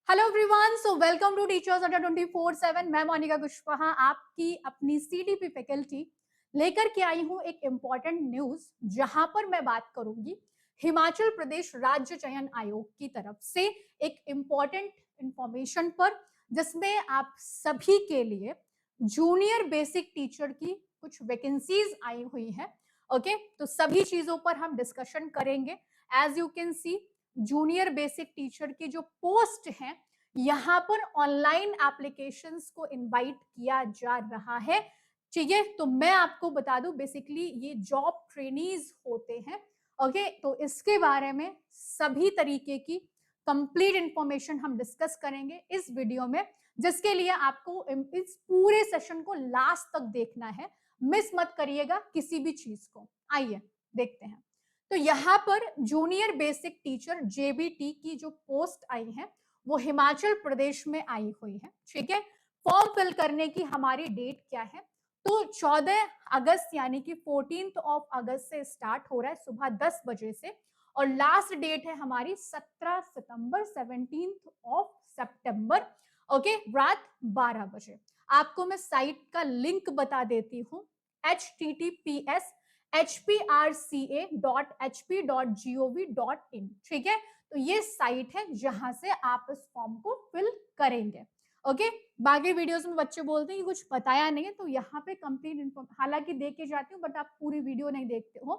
Hello everyone, so welcome to Teachers Adda 24/7। मैं मोनिका कुशवाहा आपकी अपनी सीडीपी फैकल्टी लेकर के आई हूं एक इम्पॉर्टेंट न्यूज, जहां पर मैं बात करूंगी हिमाचल प्रदेश राज्य चयन आयोग की तरफ से एक इम्पॉर्टेंट इंफॉर्मेशन पर, जिसमें आप सभी के लिए जूनियर बेसिक टीचर की कुछ वैकेंसीज आई हुई है। ओके, तो सभी चीजों पर हम डिस्कशन करेंगे। As you can see, junior basic teacher की जो पोस्ट है, यहाँ पर ऑनलाइन एप्लीकेशंस को इनवाइट किया जा रहा है। ठीक है, तो मैं आपको बता दूं, बेसिकली ये जॉब ट्रेनीज होते हैं। ओके, तो इसके बारे में सभी तरीके की कंप्लीट इंफॉर्मेशन हम डिस्कस करेंगे इस वीडियो में, जिसके लिए आपको इस पूरे सेशन को लास्ट तक देखना है। मिस मत करिएगा किसी भी चीज को। आइए देखते हैं। तो यहाँ पर जूनियर बेसिक टीचर जेबीटी की जो पोस्ट आई है वो हिमाचल प्रदेश में आई हुई है। ठीक है, फॉर्म फिल करने की हमारी डेट क्या है? तो 14 अगस्त यानी कि 14 अगस्त से स्टार्ट हो रहा है सुबह 10 बजे से, और लास्ट डेट है हमारी 17 सितंबर, 17 सितंबर। ओके, रात 12 बजे। आपको मैं साइट का लिंक बता देती हूँ, https://hprca.hp.gov.in। ठीक है, तो ये साइट है जहां से आप इस फॉर्म को फिल करेंगे। ओके, बाकी वीडियोस में बच्चे बोलते हैं कि कुछ बताया नहीं है, तो यहाँ पे कंप्लीट इन्फॉर्मेशन हालांकि दे के जाती हूँ, बट आप पूरी वीडियो नहीं देखते हो,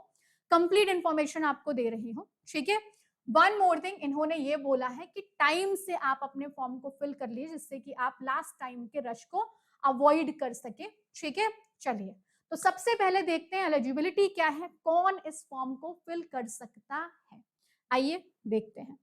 कंप्लीट इन्फॉर्मेशन आपको दे रही हूँ। ठीक है, वन मोर थिंग, इन्होंने ये बोला है कि टाइम से आप अपने फॉर्म को फिल कर लीजिए, जिससे कि आप लास्ट टाइम के रश को अवॉइड कर सके। ठीक है, चलिए, तो सबसे पहले देखते हैं एलिजिबिलिटी क्या है, कौन इस फॉर्म को फिल कर सकता है। आइए देखते हैं।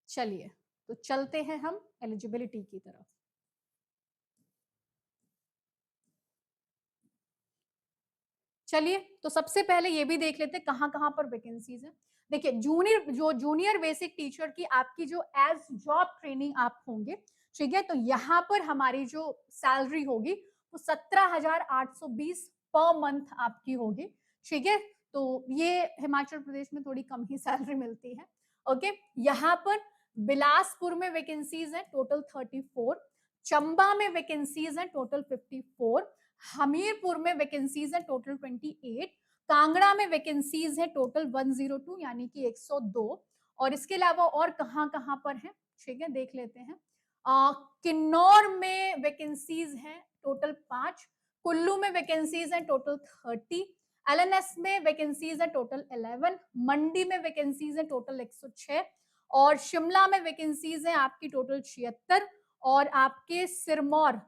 चलिए, तो चलते हैं हम एलिजिबिलिटी की तरफ। चलिए, तो सबसे पहले ये भी देख लेते हैं कहाँ कहाँ पर वैकेंसीज है। देखिए, जूनियर बेसिक टीचर की आपकी जो एज जॉब ट्रेनिंग आप होंगे, ठीक है, तो यहाँ पर हमारी जो सैलरी होगी वो 17,820 पर मंथ आपकी होगी। ठीक है, तो ये हिमाचल प्रदेश में थोड़ी कम ही सैलरी मिलती है। ओके, यहाँ पर बिलासपुर में वैकेंसीज है टोटल 34, चंबा में वैकेंसीज है टोटल 54, हमीरपुर में वैकेंसीज है टोटल 28, कांगड़ा में वैकेंसीज है टोटल 102 यानी कि 102, और इसके अलावा और कहां कहां पर है, ठीक है, देख लेते हैं। किन्नौर में वैकेंसीज है टोटल 5, कुल्लू में वैकेंसीज है टोटल 30, एलएनएस में वैकेंसीज है टोटल 11, मंडी में वैकेंसीज है टोटल 106, और शिमला में वैकेंसीज है आपकी टोटल 76, और आपके सिरमौर,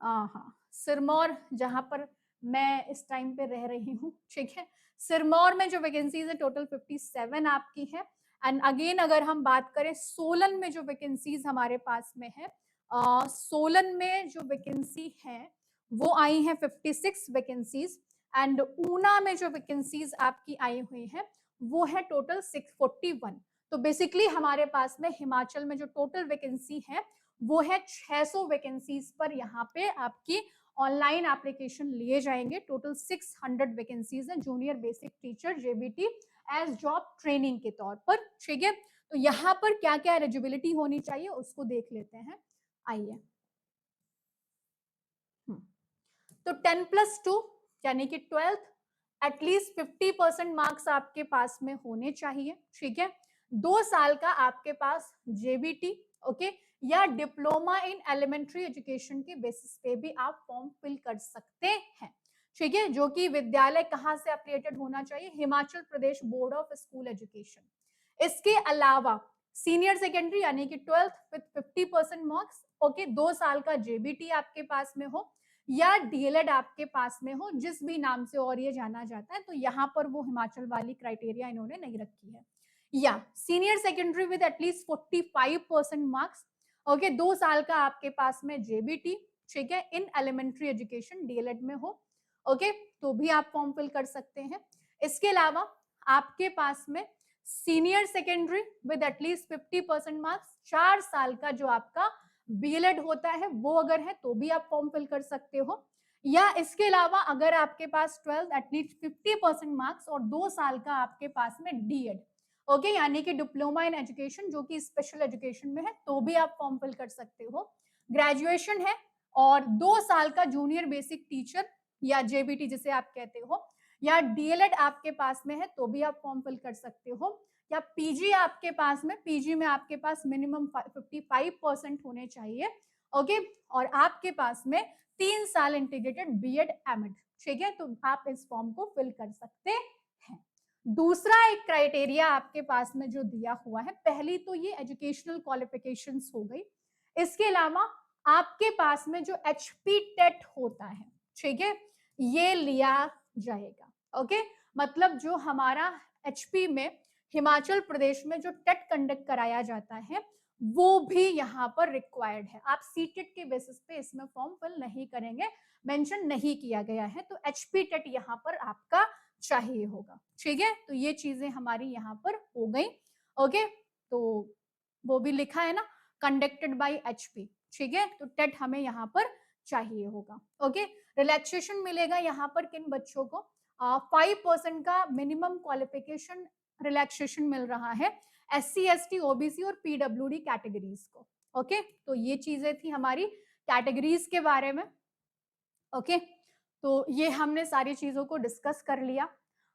हाँ, सिरमौर जहां पर मैं इस टाइम पे रह रही हूँ, ठीक है, सिरमौर में जो वैकेंसीज है टोटल 57 आपकी है। एंड अगेन अगर हम बात करें सोलन में जो वैकेंसीज हमारे पास में है, सोलन में जो वैकेंसी है वो आई है 56 वैकेंसीज, एंड ऊना में जो वैकेंसीज आपकी आई हुई है वो है टोटल 641। तो बेसिकली हमारे पास में हिमाचल में जो टोटल वैकेंसी है वो है 600 वैकेंसीज पर यहाँ पे आपकी ऑनलाइन एप्लीकेशन लिए जाएंगे। टोटल 600 वैकेंसीज है junior basic teacher JBT as job training के तौर पर। ठीक है, तो यहाँ पर क्या क्या एलिजिबिलिटी होनी चाहिए उसको देख लेते हैं। आइए, तो 10+2 यानी कि 12th, एटलीस्ट 50% मार्क्स आपके पास में होने चाहिए। ठीक है, 2 साल का आपके पास जेबीटी, ओके, या डिप्लोमा इन एलिमेंट्री एजुकेशन के बेसिस पे भी आप फॉर्म फिल कर सकते हैं। ठीक है, जो कि विद्यालय कहाँ से एफिलिएटेड होना चाहिए, Himachal Pradesh board of school education. इसके अलावा सीनियर सेकेंडरी यानी कि 12th विद 50% मार्क्स, ओके, 2 साल का जेबीटी आपके पास में हो, या डीएलएड आपके पास में हो, जिस भी नाम से और ये जाना जाता है, तो यहाँ पर वो हिमाचल वाली क्राइटेरिया इन्होंने नहीं रखी है। या senior secondary with at least 45% marks, okay, 2 साल का आपके पास में जेबीटी, ठीक है, इन एलिमेंट्री एजुकेशन डीएलएड में हो, ओके, तो भी आप फॉर्म फिल कर सकते हैं। इसके अलावा आपके पास में senior secondary with at least 50% marks, 4 साल का जो आपका बीएलएड होता है वो अगर है तो भी आप फॉर्म फिल कर सकते हो, या इसके अलावा अगर आपके पास 12 एटलीस्ट 50% मार्क्स और 2 साल का आपके पास में डीएड, ओके, यानी कि डिप्लोमा इन एजुकेशन जो कि स्पेशल एजुकेशन में है, तो भी आप फॉर्म फिल कर सकते हो। ग्रेजुएशन है और 2 साल का जूनियर बेसिक टीचर या जेबीटी जिसे आप कहते हो, या डीएलएड आपके पास में है तो भी आप फॉर्म फिल कर सकते हो, या पीजी आपके पास में, पीजी में आपके पास मिनिमम 55% होने चाहिए, ओके, और आपके पास में 3 साल इंटीग्रेटेड बीएड एमएड, ठीक है, तो आप इस फॉर्म को फिल कर सकते हैं। दूसरा एक क्राइटेरिया आपके पास में जो दिया हुआ है, पहली तो ये एजुकेशनल क्वालिफिकेशंस हो गई, इसके अलावा आपके पास में जो एचपी टेट होता है, ठीक है, ये लिया जाएगा, ओके, मतलब जो हमारा एचपी में हिमाचल प्रदेश में जो टेट कंडक्ट कराया जाता है वो भी यहाँ पर रिक्वायर्ड है। आप सीटेट के बेसिस पे इसमें फॉर्म फिल नहीं करेंगे, मेंशन नहीं किया गया है, तो एचपी टेट यहाँ पर आपका चाहिए होगा, ठीक है, तो ये चीजें हमारी यहाँ पर हो गई, ओके, तो वो भी लिखा है ना, कंडक्टेड बाय एचपी, ठीक है, तो टेट हमें यहाँ पर चाहिए होगा, ओके। रिलैक्सेशन मिलेगा यहाँ पर किन बच्चों को, 5% का मिनिमम क्वालिफिकेशन रिलैक्सेशन मिल रहा है एससी एसटी ओबीसी और पीडब्ल्यूडी कैटेगरीज को, ओके, तो ये चीजें थी हमारी कैटेगरीज के बारे में, ओके, तो ये हमने सारी चीजों को डिस्कस कर लिया।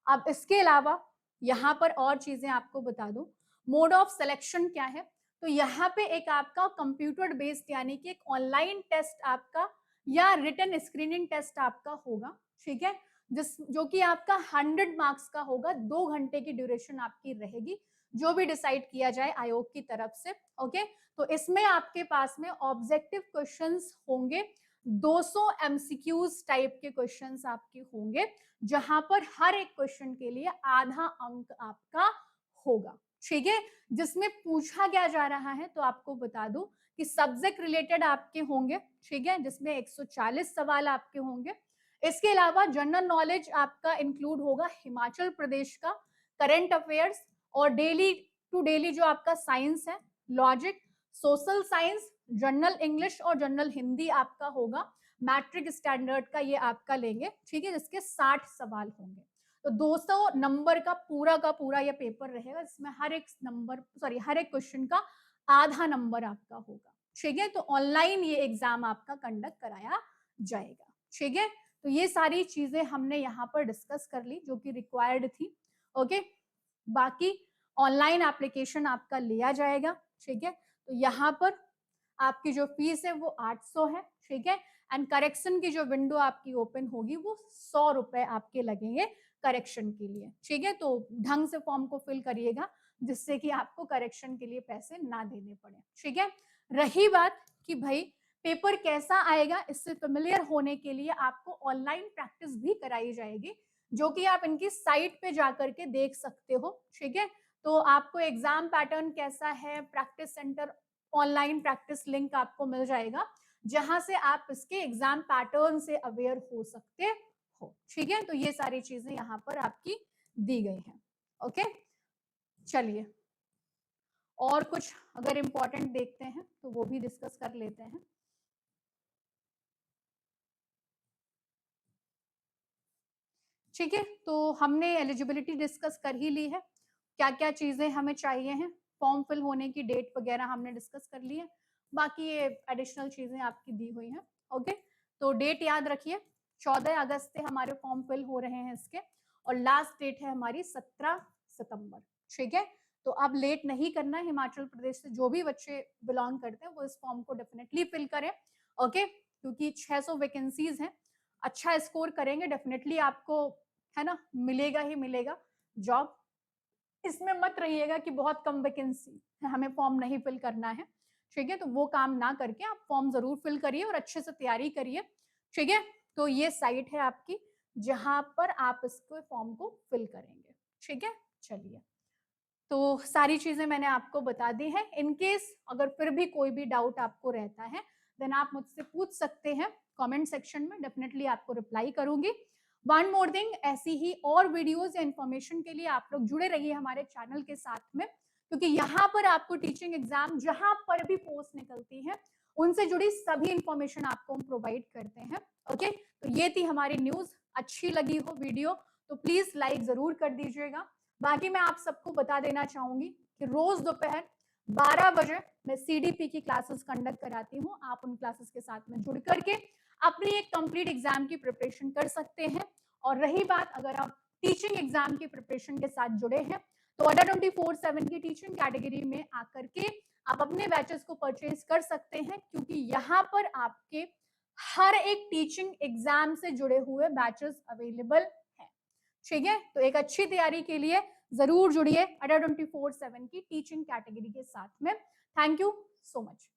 अब इसके अलावा यहाँ पर और चीजें आपको बता दूं, मोड ऑफ सिलेक्शन क्या है, तो यहाँ पे एक आपका कंप्यूटर बेस्ड यानी कि एक ऑनलाइन टेस्ट आपका या रिटन स्क्रीनिंग टेस्ट आपका होगा, ठीक है, जो कि आपका 100 मार्क्स का होगा, 2 घंटे की ड्यूरेशन आपकी रहेगी, जो भी डिसाइड किया जाए आयोग की तरफ से, ओके, तो इसमें आपके पास में ऑब्जेक्टिव क्वेश्चंस होंगे, 200 एमसीक्यूज टाइप के क्वेश्चंस आपके होंगे, जहां पर हर एक क्वेश्चन के लिए आधा अंक आपका होगा, ठीक है, जिसमें पूछा क्या जा रहा है, तो आपको बता दूं कि सब्जेक्ट रिलेटेड आपके होंगे, ठीक है, जिसमें 140 सवाल आपके होंगे। इसके अलावा जनरल नॉलेज आपका इंक्लूड होगा, हिमाचल प्रदेश का करंट अफेयर्स और डेली टू डेली जो आपका साइंस है, logic, social science, general English और जनरल हिंदी आपका होगा, मैट्रिक स्टैंडर्ड का ये आपका लेंगे, ठीक है, जिसके 60 सवाल होंगे, तो 200 नंबर का पूरा ये पेपर रहेगा, जिसमें हर एक नंबर हर एक क्वेश्चन का आधा नंबर आपका होगा, ठीक है, तो ऑनलाइन ये एग्जाम आपका कंडक्ट कराया जाएगा, ठीक है, तो ये सारी चीजें हमने यहाँ पर डिस्कस कर ली जो कि रिक्वायर्ड थी, ओके, बाकी ऑनलाइन एप्लीकेशन आपका लिया जाएगा, ठीक है, तो यहाँ पर आपकी जो फीस है वो 800 है, ठीक है, एंड करेक्शन की जो विंडो आपकी ओपन होगी वो 100 रुपए आपके लगेंगे करेक्शन के लिए, ठीक है, तो ढंग से फॉर्म को फिल करिएगा जिससे कि आपको करेक्शन के लिए पैसे ना देने पड़े, ठीक है। रही बात कि भाई पेपर कैसा आएगा, इससे फेमिलियर होने के लिए आपको ऑनलाइन प्रैक्टिस भी कराई जाएगी, जो कि आप इनकी साइट पे जाकर के देख सकते हो, ठीक है, तो आपको एग्जाम पैटर्न कैसा है, practice centre online practice link आपको मिल जाएगा, जहां से आप इसके एग्जाम पैटर्न से अवेयर हो सकते हो, ठीक है, तो ये सारी चीजें यहाँ पर आपकी दी गई हैं, ओके। चलिए और कुछ अगर इंपॉर्टेंट देखते हैं तो वो भी डिस्कस कर लेते हैं। ठीक है, तो हमने एलिजिबिलिटी डिस्कस कर ही ली है, क्या क्या चीजें हमें चाहिए हैं, फॉर्म फिल होने की डेट वगैरह हमने डिस्कस कर ली है, बाकी ये एडिशनल चीजें आपकी दी हुई हैं, ओके, तो डेट याद रखिए 14 अगस्त से हमारे फॉर्म फिल हो रहे हैं इसके, और लास्ट डेट है हमारी 17 सितंबर, ठीक है, तो अब लेट नहीं करना है, हिमाचल प्रदेश से जो भी बच्चे बिलोंग करते हैं वो इस फॉर्म को डेफिनेटली फिल करें, ओके, क्योंकि 600 वैकेंसीज हैं, अच्छा स्कोर करेंगे डेफिनेटली आपको, है ना, मिलेगा ही मिलेगा जॉब, इसमें मत रहिएगा कि बहुत कम वैकेंसी है हमें फॉर्म नहीं फिल करना है, ठीक है, तो वो काम ना करके आप फॉर्म जरूर फिल करिए और अच्छे से तैयारी करिए, ठीक है, तो ये साइट है आपकी जहां पर आप इसको फॉर्म को फिल करेंगे, ठीक है। चलिए, तो सारी चीजें मैंने आपको बता दी है, इनकेस अगर फिर भी कोई भी डाउट आपको रहता है देन आप मुझसे पूछ सकते हैं कमेंट सेक्शन में, डेफिनेटली आपको रिप्लाई करूंगी। वन मोर थिंग, ऐसी ही और वीडियोस या इन्फॉर्मेशन के लिए आप लोग जुड़े रहिए हमारे चैनल के साथ में, क्योंकि यहाँ पर आपको टीचिंग एग्जाम जहां पर भी पोस्ट निकलती है उनसे जुड़ी सभी इंफॉर्मेशन आपको हम प्रोवाइड करते हैं। ओके, तो ये थी हमारी न्यूज। अच्छी लगी हो वीडियो तो प्लीज लाइक जरूर कर दीजिएगा। बाकी मैं आप सबको बता देना चाहूंगी कि रोज दोपहर 12 बजे मैं सीडीपी की क्लासेस कंडक्ट कराती हूँ। आप उन क्लासेस के साथ में जुड़ करके अपनी एक कंप्लीट एग्जाम की प्रिपरेशन कर सकते हैं। और रही बात, अगर आप टीचिंग एग्जाम की प्रिपरेशन के साथ जुड़े हैं तो अड्डा 24/7 की टीचिंग कैटेगरी में आकर के आप अपने बैचेस को परचेज कर सकते हैं, क्योंकि यहाँ पर आपके हर एक टीचिंग एग्जाम से जुड़े हुए बैचेस अवेलेबल हैं। ठीक है, तो एक अच्छी तैयारी के लिए जरूर जुड़िए अड्डा 24/7 की टीचिंग कैटेगरी के साथ में। Thank you so much.